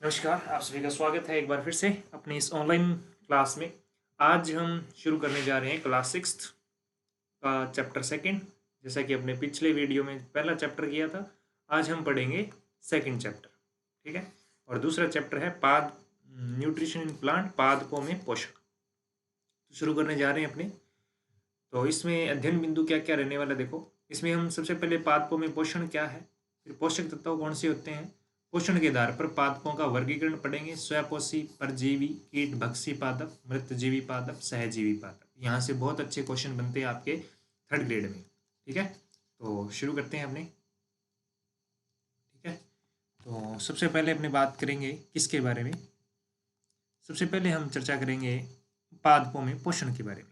नमस्कार, आप सभी का स्वागत है एक बार फिर से अपनी इस ऑनलाइन क्लास में। आज हम शुरू करने जा रहे हैं क्लास सिक्स्थ का चैप्टर सेकंड। जैसा कि अपने पिछले वीडियो में पहला चैप्टर किया था, आज हम पढ़ेंगे सेकंड चैप्टर। ठीक है। और दूसरा चैप्टर है पाद न्यूट्रिशन इन प्लांट, पादपों में पोषण। तो शुरू करने जा रहे हैं अपने। तो इसमें अध्ययन बिंदु क्या क्या रहने वाला देखो। इसमें हम सबसे पहले पादपों में पोषण क्या है, फिर पोषक तत्व कौन से होते हैं, पोषण के आधार पर पादपों का वर्गीकरण पढ़ेंगे। स्वपोषी, परजीवी, कीट भक्षी पादप, मृतजीवी पादप, सहजीवी पादप। यहाँ से बहुत अच्छे क्वेश्चन बनते हैं आपके थर्ड ग्रेड में। ठीक है, तो शुरू करते हैं अपने। ठीक है, तो सबसे पहले अपने बात करेंगे किसके बारे में। सबसे पहले हम चर्चा करेंगे पादपों में पोषण के बारे में।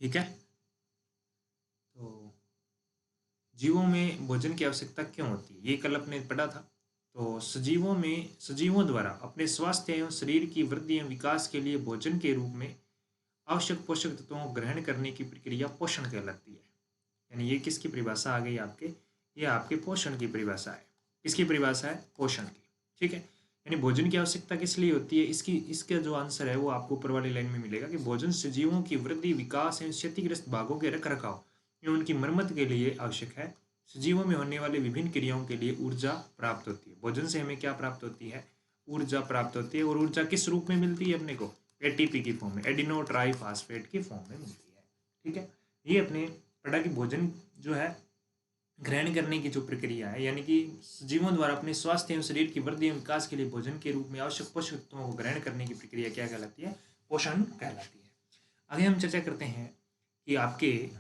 ठीक है, तो जीवों में भोजन की आवश्यकता क्यों होती है, ये कल अपने पढ़ा था। तो सजीवों द्वारा अपने स्वास्थ्य एवं शरीर की वृद्धि एवं विकास के लिए भोजन के रूप में आवश्यक पोषक तत्वों को ग्रहण करने की प्रक्रिया पोषण कहलाती है। यानी ये किसकी परिभाषा आ गई आपके, ये आपके पोषण की परिभाषा है। किसकी परिभाषा है? पोषण की। ठीक है, यानी भोजन की आवश्यकता किस लिए होती है, इसका जो आंसर है वो आपको ऊपर वाली लाइन में मिलेगा कि भोजन सजीवों की वृद्धि, विकास एवं क्षतिग्रस्त भागों के रख रखाव एवं उनकी मरम्मत के लिए आवश्यक है। सजीवों में होने वाले विभिन्न क्रियाओं के लिए ऊर्जा प्राप्त होती है। भोजन से हमें क्या प्राप्त होती है? ऊर्जा प्राप्त होती है। और ऊर्जा किस रूप में मिलती है अपने को? एटीपी की फॉर्म में, एडिनो ट्राईफॉस्फेट की फॉर्म में मिलती है। ठीक है, ये अपने पढ़ा कि भोजन जो है ग्रहण करने की जो प्रक्रिया है, यानी कि सजीवों द्वारा अपने स्वास्थ्य एवं शरीर की वृद्धि एवं विकास के लिए भोजन के रूप में आवश्यक पोषक तत्वों को ग्रहण करने की प्रक्रिया क्या कहलाती है? पोषण कहलाती है। आगे हम चर्चा करते हैं कि आपके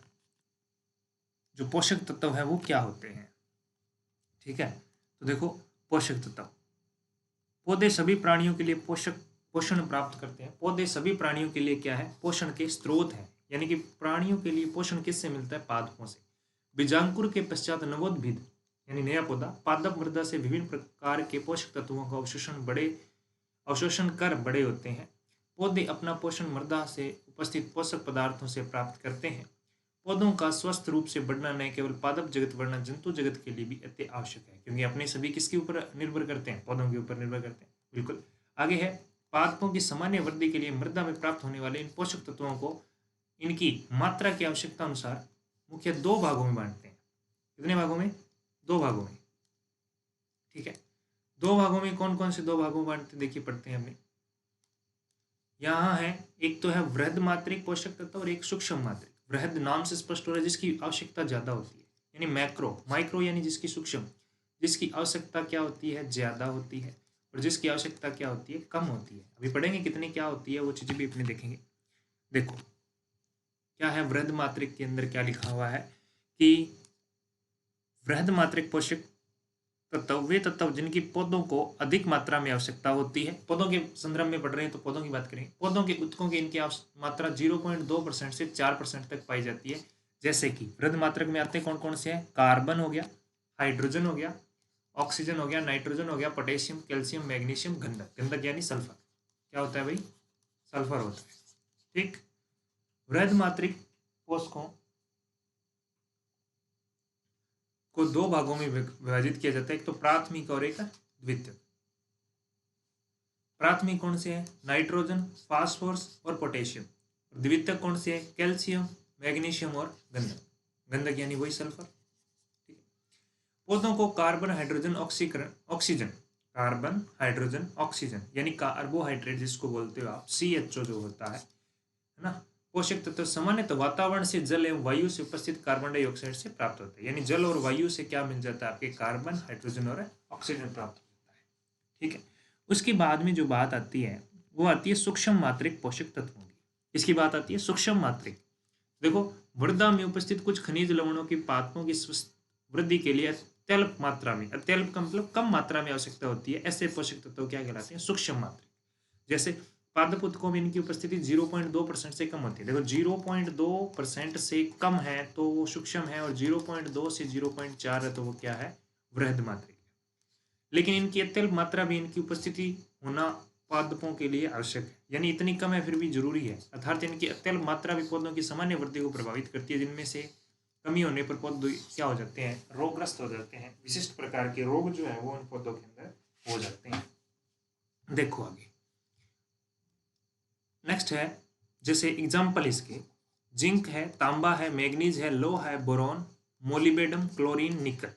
जो पोषक तत्व है वो क्या होते हैं। ठीक है, तो देखो, पोषक तत्व, पौधे सभी प्राणियों के लिए पोषण प्राप्त करते हैं। पौधे सभी प्राणियों के लिए क्या है? पोषण के स्रोत हैं। यानी कि प्राणियों के लिए पोषण किससे मिलता है? पादपों से। बीजांकुर के पश्चात नवोद्भिद यानी नया पौधा पादप मृदा से विभिन्न प्रकार के पोषक तत्वों का अवशोषण कर बड़े होते हैं। पौधे अपना पोषण मृदा से उपस्थित पोषक पदार्थों से प्राप्त करते हैं। पौधों का स्वस्थ रूप से बढ़ना न केवल पादप जगत वरना जंतु जगत के लिए भी अति आवश्यक है, क्योंकि अपने सभी किसके ऊपर निर्भर करते हैं? पौधों के ऊपर निर्भर करते हैं। बिल्कुल। आगे है, पादपों की सामान्य वृद्धि के लिए मृदा में प्राप्त होने वाले इन पोषक तत्वों को इनकी मात्रा की आवश्यकता अनुसार मुख्य दो भागों में बांटते हैं। कितने भागों में? दो भागों में। ठीक है, दो भागों में कौन कौन से दो भागों में बांटते हैं? देखिए, पढ़ते हैं हमने। यहाँ है, एक तो है वृहद मात्रिक पोषक तत्व और एक सूक्ष्म मात्रिक। वृहद नाम से स्पष्ट हो रहा है जिसकी आवश्यकता ज्यादा होती है, यानी मैक्रो। माइक्रो यानी जिसकी सूक्ष्म, जिसकी आवश्यकता क्या होती है? ज्यादा होती है। और जिसकी आवश्यकता क्या होती है? कम होती है। अभी पढ़ेंगे कितनी क्या होती है, वो चीजें भी अपने देखेंगे। देखो क्या है वृहद मात्रिक के अंदर, क्या लिखा हुआ है कि वृहद मात्रिक पोषक तत्व वे तत्व जिनकी पौधों को अधिक मात्रा में आवश्यकता होती है। पौधों के संदर्भ में पढ़ रहे हैं तो पौधों की बात करें। पौधों के उत्तकों की इनकी मात्रा 0.2% से 4% तक पाई जाती है। जैसे कि वृहद मात्रक में आते हैं कौन कौन से हैं? कार्बन हो गया, हाइड्रोजन हो गया, ऑक्सीजन हो गया, नाइट्रोजन हो गया, पोटेशियम, कैल्शियम, मैग्नीशियम, गंधक। गंधक यानी सल्फर। क्या होता है भाई? सल्फर होता है। ठीक, वृहद मात्रिक पोषकों को दो भागों में विभाजित किया जाता है, एक तो प्राथमिक और एक द्वितीयक। प्राथमिक कौन से हैं? नाइट्रोजन, फास्फोरस और पोटेशियम। और द्वितीयक कौन से हैं? कैल्शियम, मैग्नीशियम और गंधक। गंधक यानी वही सल्फर। ठीक है, पौधों को carbon, hydrogen, oxygen, carbon, hydrogen, oxygen यानी कार्बोहाइड्रेट जिसको बोलते हो आप, CHO जो होता है ना, पोषक तत्व सामान्यतः वातावरण से जल एवं वायु से उपस्थित कार्बन डाइऑक्साइड से प्राप्त होते हैं। यानी जल और वायु से क्या मिल जाता है? आपके कार्बन, हाइड्रोजन और ऑक्सीजन प्राप्त होता है। ठीक है, उसके बाद में जो बात आती है वो आती है सूक्ष्म मात्रिक पोषक तत्वों की। इसकी बात आती है सूक्ष्म मात्रिक। देखो, मृदा में उपस्थित कुछ खनिज लवणों की पादपों की वृद्धि के लिए अत्यल्प मात्रा में, अत्यल्प का मतलब कम मात्रा में आवश्यकता होती है। ऐसे पोषक तत्व क्या कहलाते हैं? सूक्ष्म मात्रिक। जैसे पादप उत्तकों में इनकी उपस्थिति 0.2% से कम होती है। देखो, 0.2% से कम है तो वो सूक्ष्म है, और 0.2 से 0.4 है तो वो क्या है? वृहद मात्रिक। लेकिन इनकी अत्यल्प मात्रा भी इनकी उपस्थिति होना पादपों के लिए आवश्यक है। यानी इतनी कम है फिर भी जरूरी है, अर्थात इनकी अत्यल्प मात्रा भी पौधों की सामान्य वृद्धि को प्रभावित करती है, जिनमें से कमी होने पर पौधे क्या हो जाते हैं, रोगग्रस्त हो जाते हैं, विशिष्ट प्रकार के रोग जो है वो उन पौधों के अंदर हो जाते हैं। देखो आगे नेक्स्ट है, जैसे एग्जाम्पल इसके जिंक है, तांबा है, मैग्नीज है, लोहा है, बोरॉन, मोलिबेडम, क्लोरीन, निकल,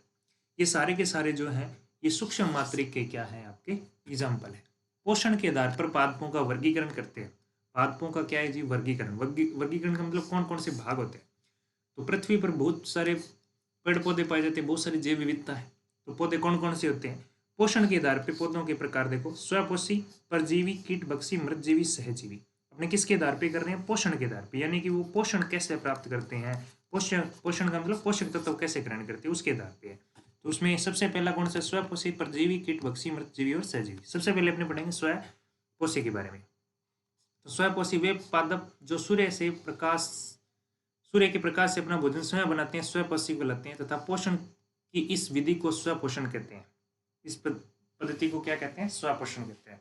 ये सारे के सारे जो हैं ये सूक्ष्म मात्रिक के क्या है आपके एग्जाम्पल है। पोषण के आधार पर पादपों का वर्गीकरण करते हैं। पादपों का क्या है जी, वर्गीकरण। वर्गीकरण का मतलब कौन कौन से भाग होते हैं। तो पृथ्वी पर बहुत सारे पेड़ पौधे पाए जाते हैं, बहुत सारी जैव विविधता है। तो पौधे कौन कौन से होते हैं। पोषण के आधार पर पौधों के प्रकार देखो, स्वपोषी, परजीवी, कीटभक्षी, मृतजीवी, सहजीवी। अपने किसके आधार पे कर रहे हैं, पोषण के आधार पे, यानी कि वो पोषण कैसे प्राप्त करते हैं, पोषण का मतलब पोषक तत्व कैसे ग्रहण करते हैं उसके आधार पे है। तो उसमें सबसे पहला कौन सा, स्वपोषी, परजीवी, कीटभक्षी, मृतजीवी और सहजीवी। सबसे पहले अपने पढ़ेंगे स्वपोषी के बारे में। तो स्वपोषी वे पादप जो सूर्य के प्रकाश से अपना भोजन स्वयं बनाते हैं, स्वपोषी कहलाते हैं, तथा पोषण की इस विधि को स्वपोषण कहते हैं। इस पद्धति को क्या कहते हैं, स्वपोषण कहते हैं।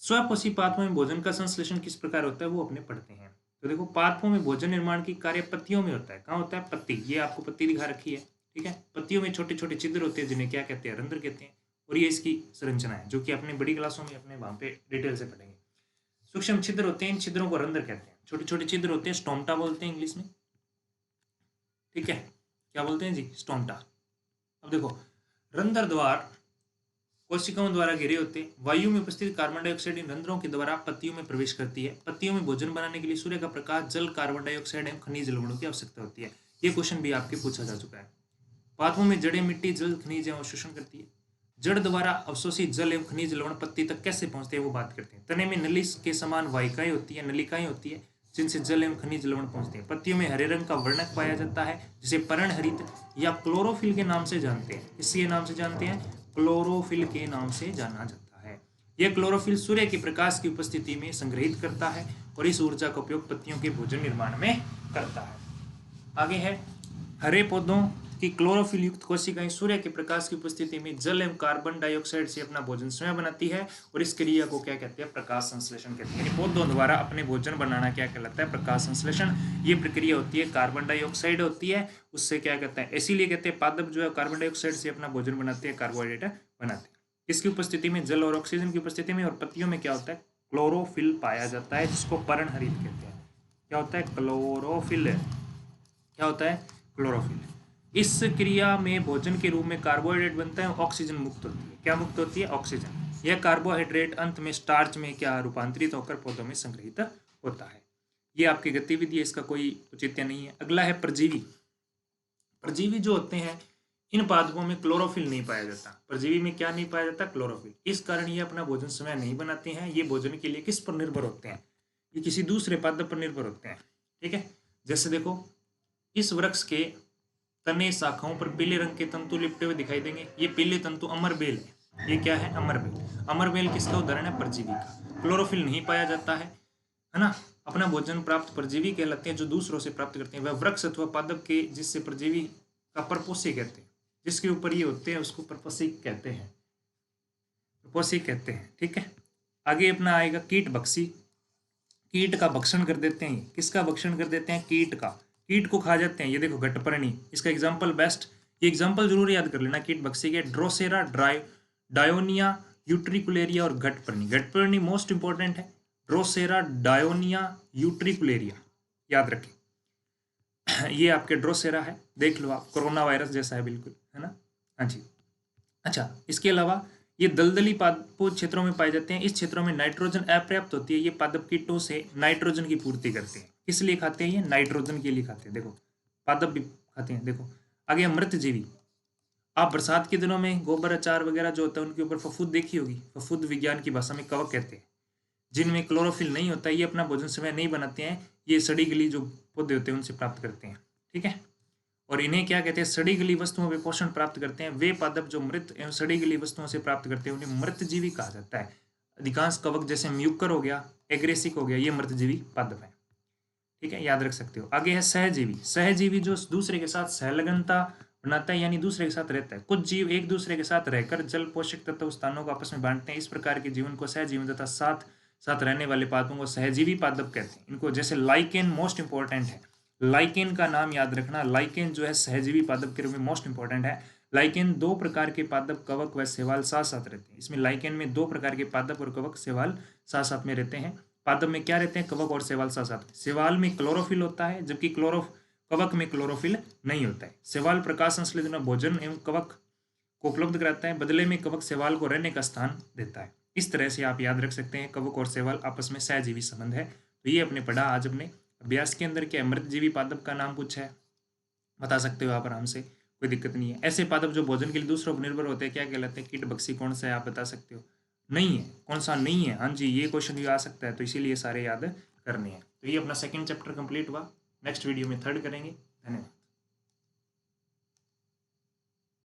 स्वपोषी पादपों में भोजन का संश्लेषण किस प्रकार होता है वो अपने पढ़ते हैं। तो देखो, पादपों में भोजन निर्माण की कार्य पत्तियों में होता है। कहाँ होता है, पत्ती, ये आपको पत्ती दिखा रखी है, ठीक है। पत्तियों में छोटे छोटे छिद्र होते हैं जिन्हें क्या कहते हैं, रंध्र कहते हैं। और ये इसकी संरचना है जो कि अपने बड़ी क्लासों में अपने वहां पे डिटेल से पढ़ेंगे। सूक्ष्म छिद्र होते हैं, इन छिद्रों को रंध्र कहते हैं। छोटे छोटे छिद्र होते हैं, स्टोमटा बोलते हैं इंग्लिश में, ठीक है। क्या बोलते हैं जी, स्टोमटा। अब देखो, रंध्र द्वार कोशिकाओं द्वारा घिरे होते हैं। वायु में उपस्थित कार्बन डाइऑक्साइड इन रंध्रों के द्वारा पत्तियों में प्रवेश करती है। पत्तियों में भोजन बनाने के लिए सूर्य का प्रकाश, जल, कार्बन डाइऑक्साइड एवं खनिज लवणों की आवश्यकता होती है। ये क्वेश्चन भी आपके पूछा जा चुका है। पादपों में जड़ें मिट्टी, जल, खनिज एवं अवशोषण करती है। जड़ द्वारा अवशोषित जल एवं खनिज लवण पत्ती तक कैसे पहुंचते हैं वो बात करते हैं। तने में नली के समान वाहिकाएं होती है, नलिकाएं होती है जिनसे जल एवं खनिज लवण पहुंचते हैं। पत्तियों में हरे रंग का वर्णक पाया जाता है जिसे पर्णहरित या क्लोरोफिल के नाम से जानते हैं। इसी नाम से जानते हैं, क्लोरोफिल के नाम से जाना जाता है। यह क्लोरोफिल सूर्य के प्रकाश की उपस्थिति में संग्रहित करता है और इस ऊर्जा का उपयोग पत्तियों के भोजन निर्माण में करता है। आगे है, हरे पौधों की क्लोरोफिल युक्त कोशिकाएं सूर्य के प्रकाश की उपस्थिति में जल एवं कार्बन डाइऑक्साइड से अपना भोजन स्वयं बनाती है और इस क्रिया को क्या कहते हैं, प्रकाश संश्लेषण कहते हैं। पौधों द्वारा अपने भोजन बनाना क्या कहलाता है, प्रकाश संश्लेषण। ये प्रक्रिया होती है, कार्बन डाइऑक्साइड होती है, उससे क्या कहते हैं, इसीलिए कहते हैं पादप जो है कार्बन डाइऑक्साइड से अपना भोजन बनाते हैं, कार्बोहाइड्रेट बनाते हैं। इसकी उपस्थिति में, जल और ऑक्सीजन की उपस्थिति में, और पत्तियों में क्या होता है, क्लोरोफिल पाया जाता है जिसको पर्णहरित कहते हैं। क्या होता है, क्लोरोफिल। क्या होता है, क्लोरोफिल। इस क्रिया में भोजन के रूप में कार्बोहाइड्रेट बनता है, ऑक्सीजन मुक्त होती है। क्या मुक्त होती है, ऑक्सीजन। यह कार्बोहाइड्रेट अंत में स्टार्च में क्या रूपांतरित होकर पौधों में संग्रहित होता है। ये आपकी गतिविधि है, इसका कोई औचित्य नहीं है। अगला है परजीवी। परजीवी जो होते हैं, इन पादपों में क्लोरोफिल नहीं पाया जाता। परजीवी में क्या नहीं पाया जाता, क्लोरोफिल। इस कारण ये अपना भोजन स्वयं नहीं बनाते हैं। ये भोजन के लिए किस पर निर्भर होते हैं, ये किसी दूसरे पादप पर निर्भर होते हैं, ठीक है। जैसे देखो, इस वृक्ष के तने शाखाओं पर पीले रंग के तंतु लिपटे हुए दिखाई देंगे। ये पीले तंतु अमरबेल है। ये क्या है, अमरबेल। अमरबेल किसका उदाहरण है, परजीवी का। क्लोरोफिल नहीं पाया जाता है ना। अपना भोजन प्राप्त परजीवी कहलाते हैं जो दूसरों से प्राप्त करते हैं। वह वृक्ष अथवा पादप के जिससे परजीवी का परपोषी कहते हैं, जिसके ऊपर ये होते हैं उसको परपोषी कहते हैं, परपोषी कहते हैं, ठीक है। आगे अपना आएगा कीट भक्षी। कीट का भक्षण कर देते हैं। किसका भक्षण कर देते हैं, कीट का। कीट को खा जाते हैं। ये देखो, घटपर्णी, इसका एग्जाम्पल बेस्ट, ये एग्जाम्पल जरूर याद कर लेना कीट भक्षी के, ड्रोसेरा, डायोनिया, यूट्रिकुलेरिया और घटपर्णी। घटपर्णी मोस्ट इंपॉर्टेंट है, ड्रोसेरा, डायोनिया, यूट्रिकुलेरिया याद रखें। ये आपके ड्रोसेरा है, देख लो आप, कोरोना वायरस जैसा है बिल्कुल, है ना। हाँ जी। अच्छा, इसके अलावा ये दलदली पादपों क्षेत्रों में पाए जाते हैं। इस क्षेत्रों में नाइट्रोजन अपर्याप्त होती है। ये पादप कीटों से नाइट्रोजन की पूर्ति करते हैं। किस लिए खाते हैं, ये नाइट्रोजन के लिए खाते हैं। देखो, पादप भी खाते हैं। देखो आगे, मृतजीवी। आप बरसात के दिनों में गोबर अचार वगैरह जो होता है उनके ऊपर फफूंद देखी होगी। फफूंद विज्ञान की भाषा में कवक कहते हैं, जिनमें क्लोरोफिल नहीं होता। ये अपना भोजन समय नहीं बनाते हैं। ये सड़ी गली जो पौधे होते हैं उनसे प्राप्त करते हैं, ठीक है। और इन्हें क्या कहते हैं, सड़ी गली वस्तुओं में पोषण प्राप्त करते हैं। वे पादप जो मृत एवं सड़ी गली वस्तुओं से प्राप्त करते हैं उन्हें मृतजीवी कहा जाता है। अधिकांश कवक जैसे म्यूकर हो गया, एग्रेसिक हो गया, ये मृतजीवी पादप है, ठीक है, याद रख सकते हो। आगे है सहजीवी। सहजीवी जो दूसरे के साथ सहलगनता बनाता है, यानी दूसरे के साथ रहता है। कुछ जीव एक दूसरे के साथ रहकर जल पोषक तत्व स्थानों को आपस में बांटते हैं। इस प्रकार के जीवन को सहजीवन तथा साथ साथ रहने वाले पादपों को सहजीवी पादप कहते हैं। इनको जैसे लाइकेन मोस्ट इंपॉर्टेंट है। लाइकेन का नाम याद रखना। लाइकेन जो है सहजीवी पादप के रूप में मोस्ट इंपॉर्टेंट है। लाइकेन दो प्रकार के पादप कवक व शैवाल साथ साथ रहते हैं। इसमें लाइकेन में दो प्रकार के पादप और कवक शैवाल साथ साथ में रहते हैं। पादप में क्या रहते हैं? कवक और शैवाल साथ साथ। शैवाल में क्लोरोफिल होता है, जबकि कवक में क्लोरोफिल नहीं होता है। शैवाल प्रकाश संश्लेषण में भोजन एवं कवक को उपलब्ध कराता है, बदले में कवक शैवाल को रहने का स्थान देता है। इस तरह से आप याद रख सकते हैं कवक और शैवाल आपस में सहजीवी संबंध है। तो ये अपने पढ़ा आज अपने अभ्यास के अंदर। क्या मृतजीवी पादप का नाम पूछा है, बता सकते हो आप आराम से, कोई दिक्कत नहीं है। ऐसे पादप जो भोजन के लिए दूसरों पर निर्भर होते हैं क्या कहलाते हैं? कीटभक्षी। कौन सा है आप बता सकते हो? नहीं है। कौन सा नहीं है? हाँ जी, ये क्वेश्चन भी आ सकता है, तो इसीलिए सारे याद करने हैं। तो ये अपना सेकंड चैप्टर कंप्लीट हुआ। नेक्स्ट वीडियो में थर्ड करेंगे। धन्यवाद।